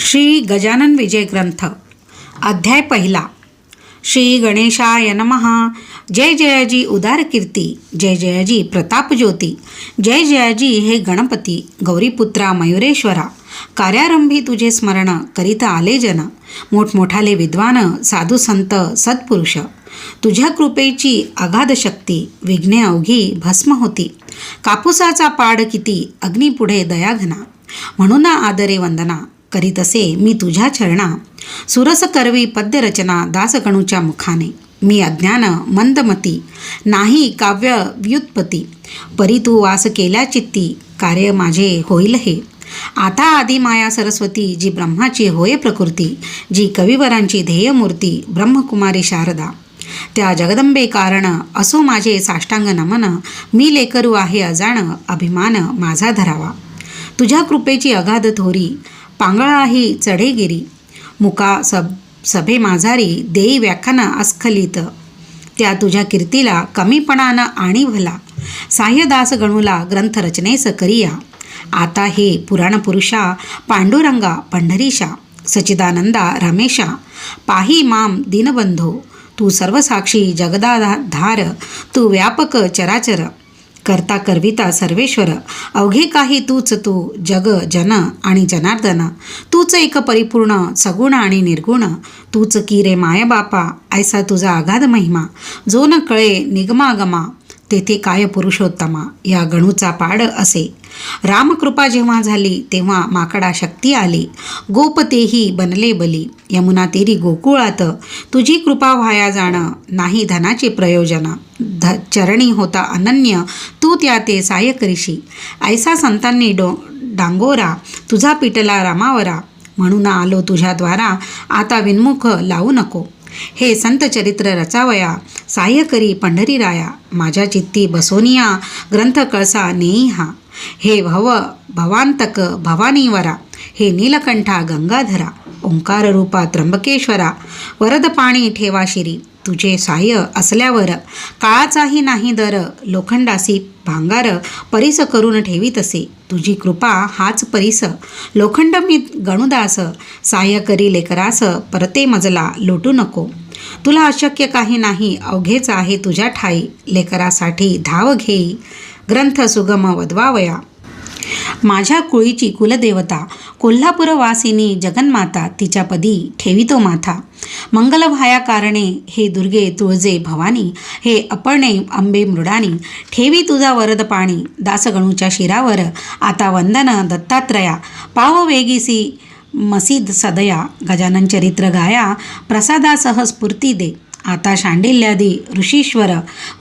श्री गजानन विजय ग्रंथ अध्याय पहिला. श्री गणेशाय नमः. जय जयाजी उदार कीर्ती, जय जयाजी प्रताप ज्योती, जय जयाजी हे गणपती गौरीपुत्रा मयुरेश्वरा. कार्यारंभी तुझे स्मरण करीत आले जन, मोठमोठाले विद्वान साधू संत सत्पुरुष. तुझ्या कृपेची अगाध शक्ती, विघ्ने अवघी भस्म होती. कापूसाचा पाड किती, अग्नीपुढे दयाघना. म्हणून आदरे वंदना करीत असे मी तुझ्या चरणा. सुरस करवी पद्यरचना दासगणूच्या मुखाने. मी अज्ञान मंदमती, नाही काव्य व्युत्पत्ती. परी तू वास केल्या चित्ती, कार्य माझे होईल हे. आता आदी माया सरस्वती, जी ब्रह्माची होय प्रकृती, जी कविवरांची ध्येयमूर्ती ब्रह्मकुमारी शारदा. त्या जगदंबे कारण असो माझे साष्टांग नमन. मी लेकरू आहे अजाण, अभिमान माझा धरावा. तुझ्या कृपेची अगाध थोरी, पांगळाही चढेगिरी. मुका सभे माझारी, देई व्याख्यान अस्खलित. त्या तुझ्या कीर्तीला कमीपणानं आणि भला. साह्यदास गणूला ग्रंथ रचनेस करिया. आता हे पुराण पुरुषा, पांडुरंगा पंढरीशा, सच्चिदानंदा रमेशा. पाही माम दीनबंधो, तू सर्वसाक्षी जगदाधार. तू व्यापक चराचर, करता करविता सर्वेश्वर. अवघे काही तूच तू, जग जन आणि जनार्दन. तूच एक परिपूर्ण सगुण आणि निर्गुण. तूच की रे मायबापा, ऐसा तुझा अगाध महिमा. जो न कळे निगमागमा, तेथे काय पुरुषोत्तमा. या गणूचा पाड असे. रामकृपा जेव्हा झाली, तेव्हा माकडा शक्ती आली. गोपतेही बनले बली, यमुना तेरी गोकुळात. तुझी कृपा व्हाया जाण, नाही धनाचे प्रयोजन. चरणी होता अनन्य, तू त्या ते साय करीशी. ऐसा संतांनी डांगोरा, तुझा पिटला रामावरा. म्हणून आलो तुझ्या द्वारा, आता विनमुख लावू नको. हे संत चरित्र रचावया, साह्य करी पंढरीराया. माझ्या चित्ती बसोनिया, ग्रंथ कळसा नेई हा. हे भवांतक भवानीवरा, हे नीलकंठा गंगाधरा. ओंकार रूपा त्र्यंबकेश्वरा, वरद पाणी ठेवा शिरी. तुझे साह्य असल्यावर काळाचाही नाही दर. लोखंडासी भांगार, परिस करून ठेवीत असे. तुझी कृपा हाच परिस. लोखंड मी गणुदास, साह्य करी लेकरास. परते मजला लोटू नको. तुला अशक्य काही नाही, अवघेच आहे तुझ्या ठाई. लेकरासाठी धाव घेई, ग्रंथ सुगम वदवावया. माझ्या कुळीची कुलदेवता, कोल्हापूरवासिनी जगन्माता. तिच्यापदी ठेवितो माथा. मंगल व्हाया कारणे, हे दुर्गे तुळजे भवानी. हे अपर्णे अंबे मृडानी, ठेवी तुझा वरद पाणी. दासगणूच्या शिरावर आता वंदन दत्तात्रया. पाव वेगीसी मसीद सदया. गजानन चरित्र गाया, प्रसादासह स्फूर्ती दे. आता शांडिल्यादी ऋषीश्वर,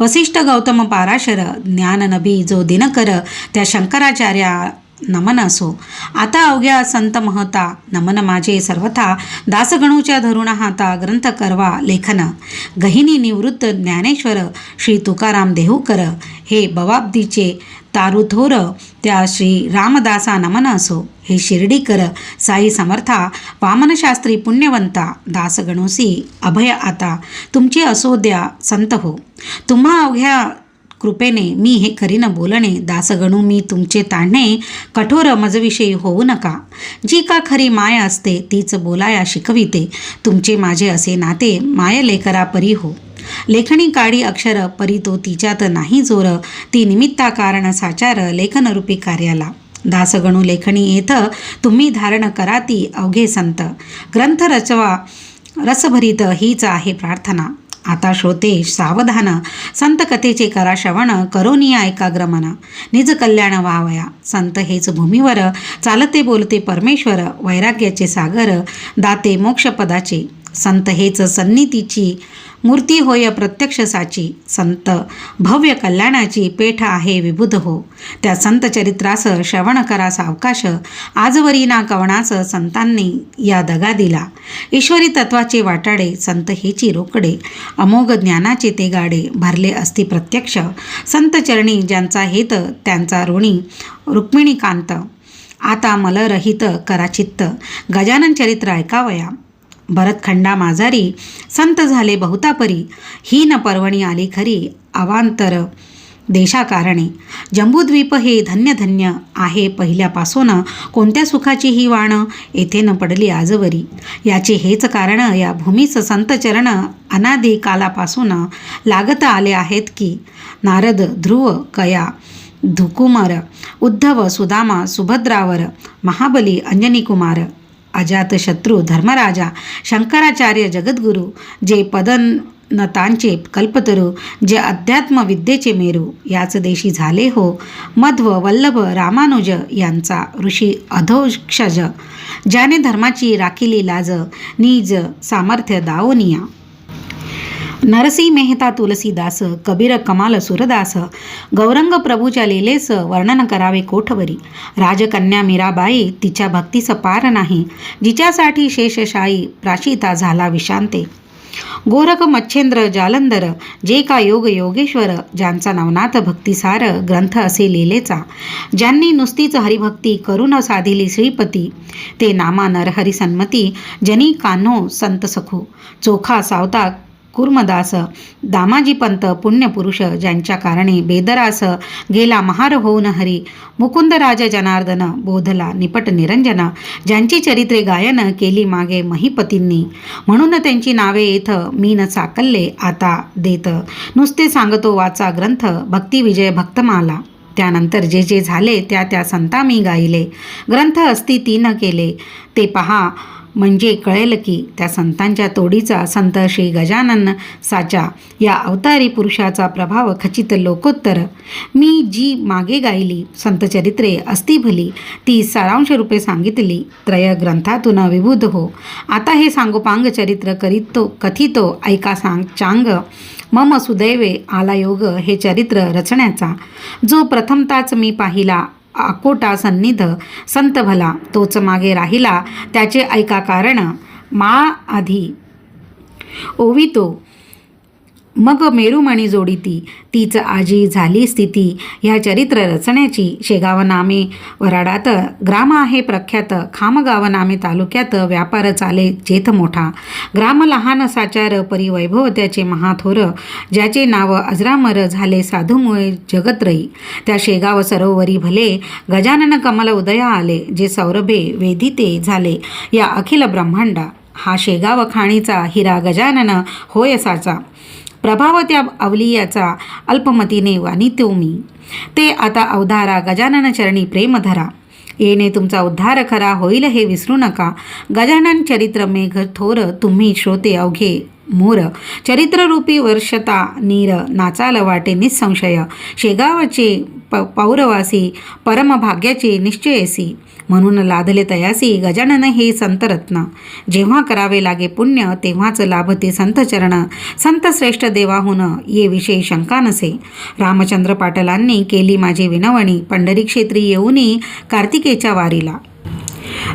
वसिष्ठ गौतम पाराशर. ज्ञान नबी जो दिनकर, त्या शंकराचार्या नमन असो. आता अवघ्या संत महता, नमन माझे सर्वथा. दासगणूच्या धरुण हाता, ग्रंथ करवा लेखन. गहिनी निवृत्त ज्ञानेश्वर, श्री तुकाराम देहूकर. हे बवाब्दीचे तारुथोर, त्या श्री रामदासा नमन असो. हे शिर्डीकर साई समर्था, वामनशास्त्री पुण्यवंता. दासगणोसी अभय आता, तुमची असो द्या संत हो. तुम्हा अवघ्या कृपेने मी हे करीन बोलणे. दासगणू मी तुमचे ताणणे, कठोर मजविषयी होऊ नका. जी का खरी माय असते, तीच बोलाया शिकविते. तुमचे माझे असे नाते, माय लेकरा परी हो. लेखणी काढी अक्षर, परी तो तिच्यात नाही जोर. ती निमित्ता कारण साचार, लेखनरूपी कार्याला. दासगणू लेखणी येथ, तुम्ही धारण करा ती अवघे संत. ग्रंथ रचवा रसभरीत, हीच आहे प्रार्थना. आता श्रोते सावधान, संत कथेचे करा श्रवण. करोनिया एकाग्रमन, निज कल्याण व्हावया. संत हेच भूमीवर, चालते बोलते परमेश्वर. वैराग्याचे सागर, दाते मोक्षपदाचे. संत हेच सन्निधीची मूर्ती होय प्रत्यक्ष साची. संत भव्य कल्याणाची पेठ आहे विबुध हो. त्या संत चरित्रास श्रवण करा सावकाश. आजवरी ना कवणास संतांनी या दगा दिला. ईश्वरी तत्वाचे वाटाडे, संत हेची रोकडे. अमोघ ज्ञानाचे ते गाडे, भरले असती प्रत्यक्ष. संत चरणी ज्यांचा हेत, त्यांचा ऋणी रुक्मिणीकांत. आता मलरहित करा चित्त, गजानन चरित्र ऐकावया. भरतखंडा माझारी, संत झाले बहुतापरी. ही न पर्वणी आली खरी, अवांतर देशाकारणे जंबूद्वीप हे धन्य धन्य आहे पहिल्यापासून, कोणत्या सुखाची ही वाण येथे न पडली आजवरी. याचे हेच कारण या भूमीस संतचरण अनादी कालापासून लागत आले आहेत की. नारद, ध्रुव, कया, धुकुमार, उद्धव, सुदामा, सुभद्रावर, महाबली, अंजनीकुमार, अजातशत्रू, धर्मराजा, शंकराचार्य, जगद्गुरू, जे पदनतांचे कल्पतरू, जे अध्यात्म विद्येचे मेरू, याच देशी झाले हो मध्व, वल्लभ, रामानुज यांचा ऋषी अधोक्षज, ज्याने धर्माची राखिली लाज, निज सामर्थ्य दाओनिया. नरसी मेहता, तुलसीदास, कबीर, कमाल, सुरदास, गौरंग प्रभूच्या लीलेस वर्णन करावे कोठवरी. राजकन्या मीराबाई, तिच्या भक्तीस पार नाही, जिच्यासाठी शेषशायी प्राशिता झाला विशांते. गोरख, मच्छेंद्र, जालंधर, जे का योग योगेश्वर, ज्यांचा नवनाथ भक्तिसार ग्रंथ असे लीलेचा, ज्यांनी नुसतीच हरिभक्ती करून साधिली श्रीपती, ते नामा नरहरी सन्मती, जनी कान्हो संत सखू, चोखा सावता कुर्मदास, दामाजी पंत पुण्यपुरुष, ज्यांच्या कारणे बेदरास गेला महार होऊन हरी, मुकुंद राजा जनार्दन, बोधला निपट निरंजन, ज्यांची चरित्रे गायन केली मागे महिपतींनी, म्हणून त्यांची नावे येथ मी न चाकल्ले आता देत, नुसते सांगतो वाचा ग्रंथ भक्ती विजय भक्तमाला. त्यानंतर जे जे झाले त्या त्या संता मी गायले, ग्रंथ असती ती न केले, ते पहा म्हणजे कळेल की त्या संतांच्या तोडीचा संत श्री गजानन साचा या अवतारी पुरुषाचा प्रभाव खचित लोकोत्तर. मी जी मागे गायली संतचरित्रे असती भली, ती सारांश रूपे सांगितली त्रय ग्रंथातून विबुध हो. आता हे सांगोपांग चरित्र कथितो ऐका चांग. मम सुदैवे आला योग हे चरित्र रचण्याचा, जो प्रथमताच मी पाहिला अकोटा सन्निध संत भला, तोच मागे राहिला त्याचे ऐका कारण. माळा आधी ओवितो मग मेरुमणी जोडीती, तीच आजी झाली स्थिती ह्या चरित्र रचण्याची. शेगाव नामे वराडात ग्राम आहे प्रख्यात, खामगाव नामे तालुक्यात व्यापार चाले जेथ मोठा. ग्राम लहान साचार परी वैभव त्याचे महाथोर, ज्याचे नाव अजरामर झाले साधूमुळे जगत्रयी. त्या शेगाव सरोवरी भले गजानन कमल उदया आले, जे सौरभे वेदिते झाले या अखिल ब्रह्मांडा. हा शेगाव खाणीचा हिरा गजानन होय साचा, प्रभाव त्या अवलियाचा अल्पमतीने वानितो मी. ते आता अवधारा गजानन चरणी प्रेम धरा, येणे तुमचा उद्धार खरा होईल हे विसरू नका. गजानन चरित्र मेघ थोर, तुम्ही श्रोते अवघे मोर. चरित्ररूपी वर्षता नीर, नाचाल वाटे निसंशय. शेगावचे पौरवासी परमभाग्याचे निश्चयसी, म्हणून लादले तयासी गजानन हे संतरत्न. जेव्हा करावे लागे पुण्य तेव्हाच लाभते संतचरण, संत श्रेष्ठ देवाहून ये विषयी शंका नसे. रामचंद्र पाटलांनी केली माझी विनवणी, पंढरी क्षेत्री येऊनी कार्तिकेच्या वारीला.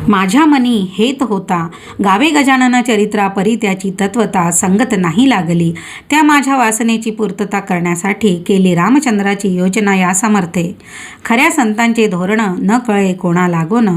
माझ्या मनी हेत होता गावे गजानन चरित्रा परी, त्याची तत्वता संगत नाही लागली. त्या माझ्या वासनेची पूर्तता करण्यासाठी केली रामचंद्राची योजना या समर्थे. खऱ्या संतांचे धोरण न कळे कोणा लागोन,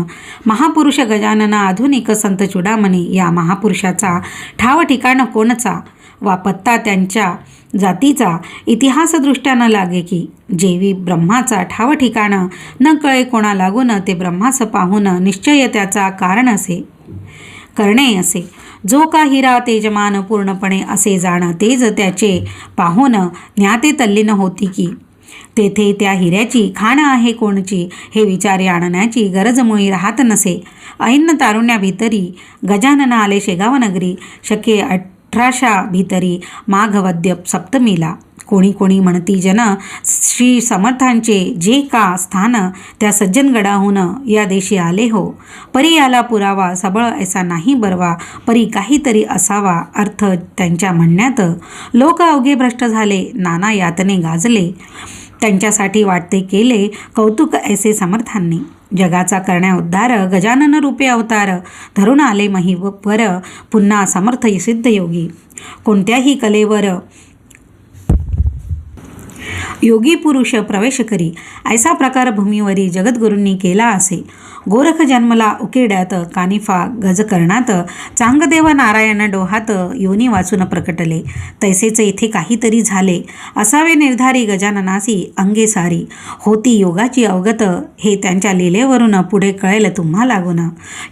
महापुरुष गजानन आधुनिक संत चुडामणी. या महापुरुषाचा ठाव ठिकाण कोणचा वा पत्ता त्यांच्या जातीचा इतिहासदृष्ट्या न लागे की. जेवी ब्रह्माचा ठाव ठिकाण न कळे कोणा लागून, ते ब्रह्मास पाहून निश्चय त्याचा कारण असे करणे असे. जो का हिरा तेजमान पूर्णपणे असे जाण, तेज त्याचे पाहून ज्ञाते तल्लीन होती की. तेथे त्या हिऱ्याची खाण आहे कोणची, हे विचारे आणण्याची गरज मुळी राहत नसे. ऐन तारुण्याभितरी गजानन आले शेगाव नगरी, शके 1800 भीतरी माघवद्य सप्तमीला. कोणी कोणी म्हणती जन, श्री समर्थांचे जे का स्थान त्या सज्जनगडाहून या देशी आले हो. परी याला पुरावा सबळ ऐसा नाही बरवा, परी काहीतरी असावा अर्थ त्यांच्या म्हणण्यात. लोक अवघे भ्रष्ट झाले, नाना यातने गाजले, त्यांच्यासाठी वाटते केले कौतुक ऐसे समर्थांनी. जगाचा करण्या उद्धार गजानन रूपे अवतार, धरून आले महिवर पुन्हा समर्थ सिद्ध योगी. कोणत्याही कलेवर योगी पुरुष प्रवेश करी, ऐसा प्रकार भूमीवरी जगद्गुरूंनी केला असे. गोरख जन्मला उकिरड्यात, कानिफा गजकर्णात, चांगदेव नारायण डोहात, योनी वाचून प्रकटले. तैसेच येथे काहीतरी झाले असावे निर्धारी गजाननासी अंगे सारी. होती योगाची अवगत, हे त्यांच्या लीलेवरून पुढे कळेल तुम्हा लागून.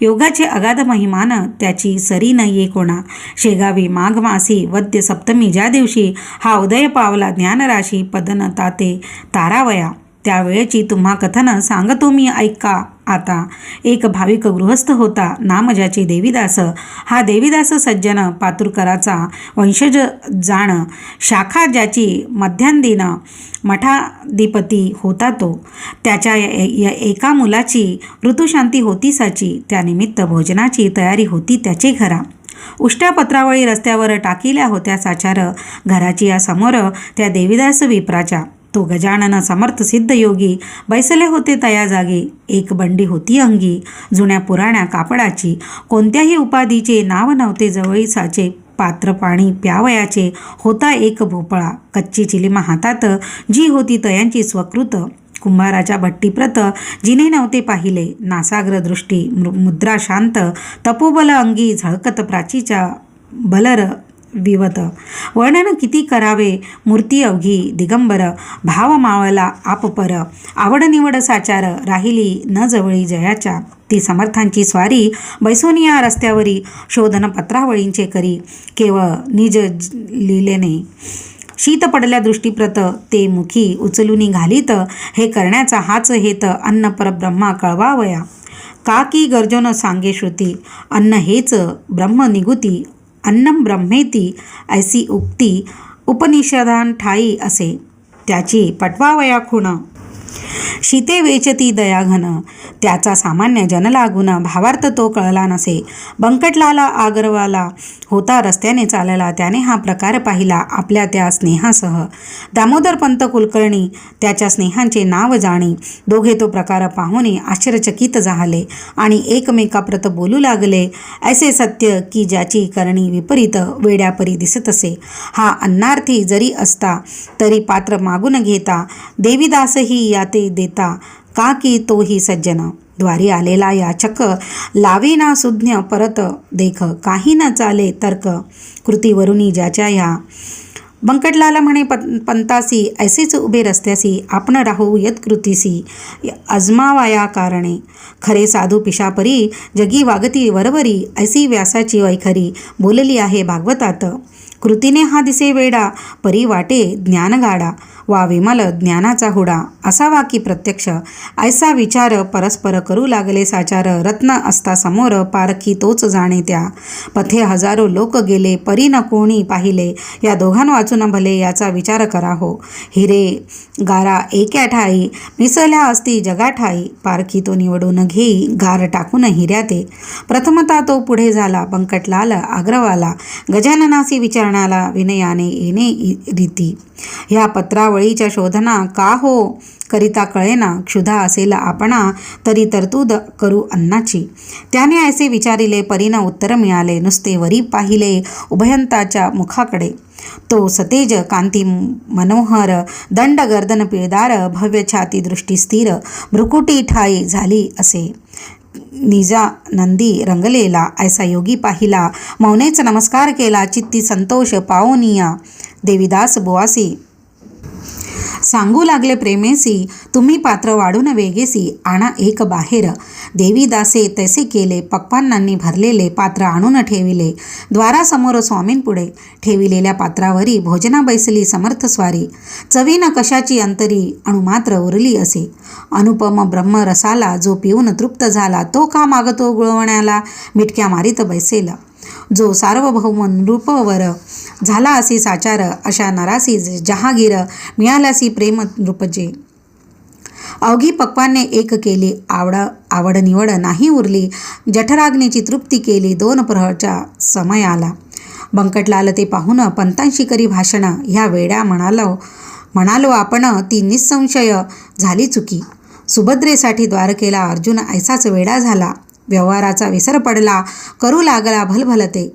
योगाचे अगाध महिमान, त्याची सरी न ये कोणा. शेगावी माघ मासी वद्य सप्तमी ज्या दिवशी, हा उदय पावला ज्ञानराशी. पदन ताते तारावया, त्यावेळेची तुम्हा कथन सांगतो मी ऐका आता. एक भाविक गृहस्थ होता, नाम ज्याचे देवीदास. हा देवीदास सज्जन पातुरकराचा वंशज जाण. शाखा ज्याची मध्यांदिन मठाधिपती होता तो. त्याच्या एका मुलाची ऋतुशांती होती साची. त्यानिमित्त भोजनाची तयारी होती त्याचे घरा. उष्ट्या पत्रावळी रस्त्यावर टाकिल्या होत्या साचार. घराची या समोर त्या देवीदास विप्राच्या. तो गजानन समर्थ सिद्ध योगी बैसले होते तया जागी. एक बंडी होती अंगी, जुन्या पुराण्या कापडाची. कोणत्याही उपाधीचे नाव नव्हते जवळीसाचे. पात्र पाणी प्यावयाचे. होता एक भोपळा, कच्ची चिलिमा हातात, जी होती तयांची स्वकृत. कुंभाराच्या भट्टीप्रत जिने नव्हते पाहिले. नासाग्र दृष्टी, मुद्रा शांत, तपोबल अंगी झळकत प्राचीच्या बलर विवत. वर्णन किती करावे मूर्ती अवघी दिगंबर. भाव मावळला आपपर, आवडनिवड साचार. राहिली न जवळी जयाच्या. ती समर्थांची स्वारी बैसोनिया रस्त्यावरी. शोधन पत्रावळींचे करी, केवळ निज लीलेने. शीत पडल्या दृष्टीप्रत, ते मुखी उचलूनी घालीत. हे करण्याचा हाच हेत, अन्न परब्रह्मा कळवावया. का की गर्जन सांगे श्रुती, अन्न हेच ब्रह्म निगुती. अन्नम ब्रह्मेती, ऐसी उक्ती उपनिषदां ठाई असे. त्याची पटवावया खुण, शीते वेचती दयाघन. त्याचा सामान्य जनलागुन, भावार्थ तो कळला नसे. बंकटलाला आगरवाला होता रस्त्याने चालला. त्याने हा प्रकार पाहिला आपल्या त्या स्नेहासह. दामोदर पंत कुलकर्णी त्याच्या स्नेहांचे नाव जाणी. दोघे तो प्रकार पाहुणे आश्चर्यचकित झाले आणि एकमेकाप्रत बोलू लागले. ऐसे सत्य की ज्याची करणी विपरीत वेड्यापरी दिसत असे. हा अन्नार्थी जरी असता तरी पात्र मागून घेता. देवीदासही याते देता, का की तोही सज्जन. द्वारी आलेला याचक लावेना सुज्ञ परत देख. काही न चाले तर्क, कृतीवरुनी ज्याच्या ह्या. बंकटलाल म्हणे पंतासी, ऐसेच उभे रस्त्यासी. आपण राहू यत्कृतीसी, अजमावाया कारणे. खरे साधू पिशापरी, जगी वागती वरवरी. ऐसी व्यासाची वैखरी, बोलली आहे भागवतात. कृतीने हा दिसे वेडा, परी वाटे ज्ञानगाडा. वा विमल ज्ञानाचा हुडा, असावा की प्रत्यक्ष. ऐसा विचार परस्पर करू लागले साचार. रत्न असता समोर, पारखी तोच जाणे त्या. पथे हजारो लोक गेले, परी न कोणी पाहिले. या दोघां वाचून भले याचा विचार करा हो. हिरे गारा एक्या ठाई, मिसळल्या असती जगा ठाई. पारखी तो निवडून घेई, गार टाकून हिऱ्याते. प्रथमता तो पुढे झाला, बंकटलाल आग्रवाला. गजाननासी विचारण्याला, विनयाने येणे रीती. ह्या पत्रावळीच्या शोधना का हो करिता कळेना. क्षुधा असेल आपणा, तरी तरतूद करू अन्नाची. त्याने ऐसे विचारिले, परीनं उत्तर मिळाले. नुसते वरी पाहिले उभयंताच्या मुखाकडे. तो सतेज कांती मनोहर, दंड गर्दन पिळदार. भव्य छाती दृष्टी स्थिर, भ्रुकुटी ठाई झाली असे. निजा नंदी रंगलेला, ऐसा योगी पाहिला. मौनेच नमस्कार केला, चित्ती संतोष पाओनिया. देवीदास बुवासी सांगू लागले प्रेमेसी, तुम्ही पात्र वाढून वेगेसी. आणा एक बाहेर. देवीदासे तैसे केले, पक्वान्नांनी भरलेले पात्र आणून ठेविले. द्वारासमोर स्वामींपुढे ठेविलेल्या पात्रावरी भोजना बैसली समर्थ स्वारी. चवीन कशाची अंतरी अणुमात्र उरली असे. अनुपम ब्रह्म रसाला जो पिऊन तृप्त झाला, तो का मागतो गुळवण्याला. मिटक्या मारीत बैसेल जो सार्वभौम नृपवर. झाला असी साचार, अशा नरासी जहागीर. मिळाल्यासी प्रेम नृपजे. अवघी पक्वाने एक केली, आवड निवड नाही उरली. जठराग्नीची तृप्ती केली, 2 प्रहरच्या समयाला. बंकटलाल ते पाहून पंतांशी करी भाषण. ह्या वेड्या म्हणालो आपण, ती निसंशय झाली चुकी. सुभद्रेसाठी द्वारकेला अर्जुन ऐसाच वेडा झाला. व्यवहाराचा विसर पडला, करू लागला भलभलते.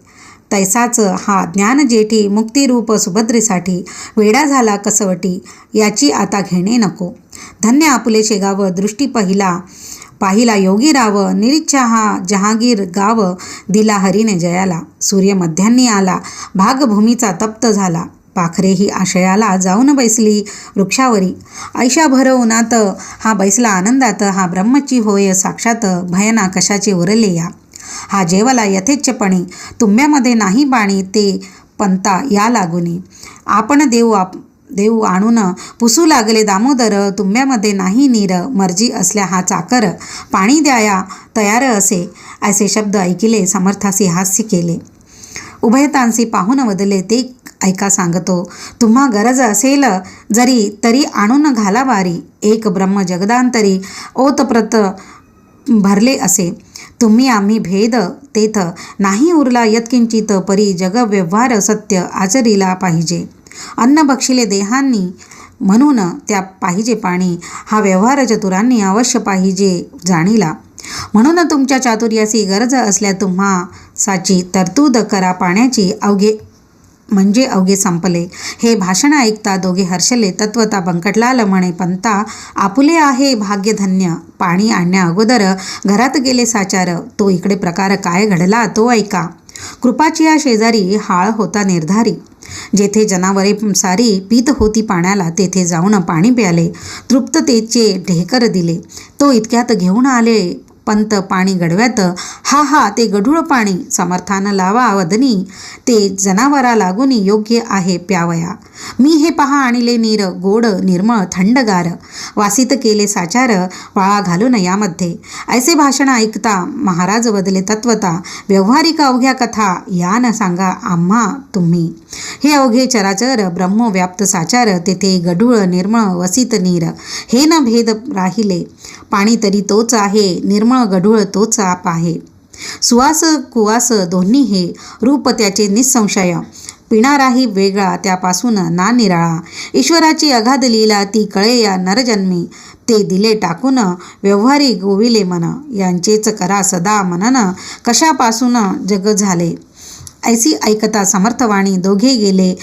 तैसाच हा ज्ञानजेठी मुक्तिरूप सुभद्रेसाठी वेडा झाला कसवटी, याची आता घेणे नको. धन्य आपुले शेगाव, दृष्टी पाहिला योगी राव, निरीच्छा हा जहागीर गाव, दिला हरीने जयाला. सूर्य मध्यान्नी आला, भागभूमीचा तप्त झाला, पाखरेही आशयाला जाऊन बैसली वृक्षावरी. ऐशाभर उन्हात हा बैसला आनंदात, हा ब्रह्मची होय साक्षात, भयना कशाचे उरले या. हा जेवला यथेच्छपणे, तुंब्यामध्ये नाही पाणी, ते पंता या लागुनी. आपण देऊ आणून पुसू लागले दामोदर, तुंब्यामध्ये नाही नीर, मर्जी असल्या हा चाकर, पाणी द्याया तयार असे. ऐसे शब्द ऐकिले, समर्थासी हास्य केले. उभयतांसी पाहून वदले, ते ऐका सांगतो, तुम्हा गरज असेल जरी, तरी आणून घाला वारी. एक ब्रह्म जगदांतरी, ओतप्रत भरले असे. तुम्ही आम्ही भेद तेथ, नाही उरला यत्किंचित, परी जग व्यवहार सत्य आचरिला पाहिजे. अन्न बक्षिले देहांनी, म्हणून त्या पाहिजे पाणी, हा व्यवहार चतुरांनी अवश्य पाहिजे जाणीला. म्हणून तुमच्या चातुर्यासी गरज असल्या तुम्हा साची तरतूद करा पाण्याची, अवघे संपले. हे भाषण ऐकता दोघे हर्षले. तत्वता बंकटलाल म्हणे, पंता आपुले आहे भाग्यधन्य, पाणी आणण्या अगोदर घरात गेले साचार, तो इकडे प्रकार काय घडला तो ऐका. कृपाची या शेजारी हाळ होता निर्धारी, जेथे जनावरे सारी पीत होती पाण्याला, तेथे जाऊन पाणी प्याले, तृप्ततेचे ढेकर दिले. तो इतक्यात घेऊन आले पंत पाणी गडव्यात, हा हा ते गढूळ पाणी, समर्थानं लावा वदनी, ते जनावरा लागून योग्य आहे प्यावया. मी हे पहा आणले नीर, गोड निर्मळ थंडगार, वासित केले साचार, वाळा घालून यामध्ये. ऐसे भाषण ऐकता महाराज वदले तत्वता, व्यवहारिक अवघ्या कथा या न सांगा आम्हा तुम्ही. हे अवघे चराचर ब्रह्मव्याप्त साचार, तेथे गढूळ निर्मळ वसित नीर, हे न भेद राहिले. पाणी तरी तोच आहे, निर्मळ गढूळ तोच आप आहे. सुवास कुवास दोन्ही हे, रूप त्याचे निसंशय, पिणाराही वेगळा त्यापासून ना निराळा. ईश्वराची अगाध लीला ती कळे या नरजन्मी, ते दिले टाकून व्यवहारी गोविले मन, यांचेच करा सदा मनन, कशापासून जग झाले. ऐसी ऐकता समर्थवाणी, दोघे गेले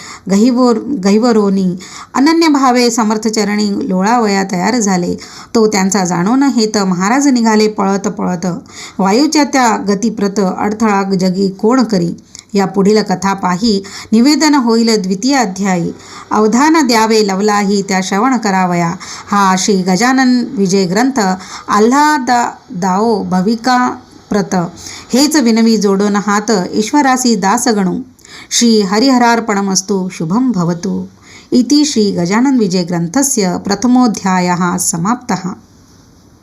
गहिवरोनी, अनन्य भावे समर्थचरणी लोळावया तयार झाले. तो त्यांचा जाणून हेत महाराज निघाले पळत पळत, वायूच्या त्या गतिप्रत अडथळा जगी कोण करी. या पुढील कथा पाही निवेदन होईल द्वितीय अध्यायी. अवधान द्यावे लवलाही, त्या श्रवण करावया. हा श्री गजानन विजय ग्रंथ आल्हादाओ भविका प्रत. हेच विनवी जोडून हात ईश्वरासी दास गणू. श्री हरिहरार्पणमस्तु. शुभम भवतु. इति श्री गजानन विजय ग्रंथस्य प्रथमोऽध्यायः समाप्तः.